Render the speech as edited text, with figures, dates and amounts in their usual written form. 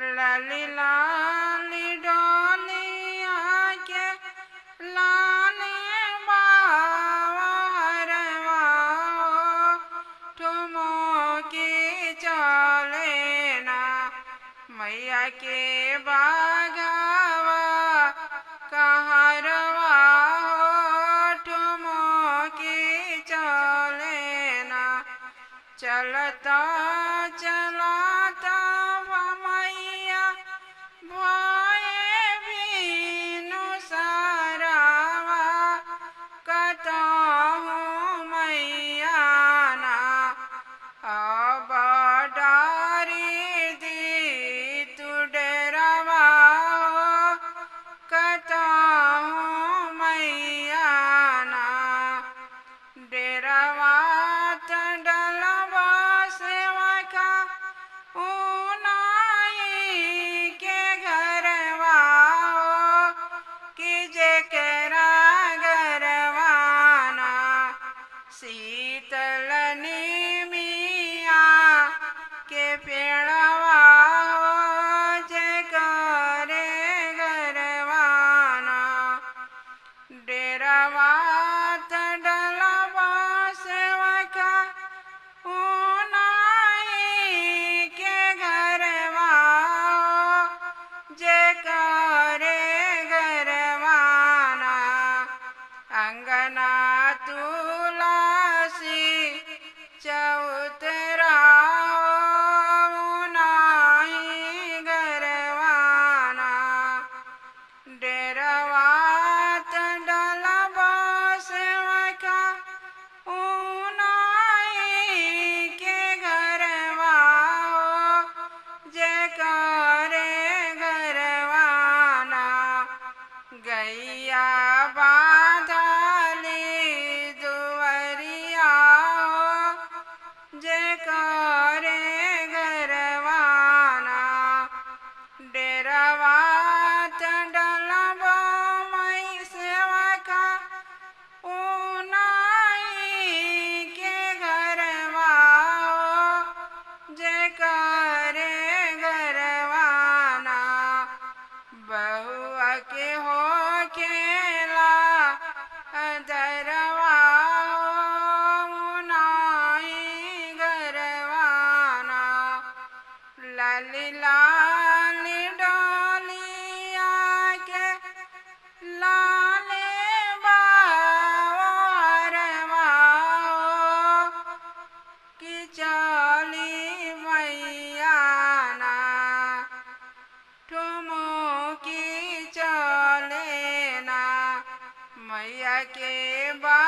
लाली लाली डोलिया के लाने बावरवा ठुमकी चले ना मैया के बागवा कहरवा ठुमकी चले ना चलता चलाता मैया भये बीनु सारावा कतहु मैया ना अब डारी दी तू डेरावा कतहु मैया ना डेरावा डलवा सेवा का ऊनाई के घरवा कि जेकरा घरवाना शीतल निमिया के पेड़वा जेकरे घरवाना डेरावा डलवा सेवा का ऊनाई के घरवा जेकरे घरवाना अंगना तुलसी चौतरा ऊनाई घरवाना डेरावा डलवा सेवा का ऊनाई के घरवा जेकरे घरवाना गैया बांधली दुवरिया जेकरे घरवाना डेरावा डलवा मई सेवा का ऊनाई के घरवा जेकरे घरवाना बहुआ के हो खेला दरवा ऊनाई घरवाना लाली लाली डोलिया के लाले बावरवा कि चली मैया ना ठुमकी चले ना मैया के बा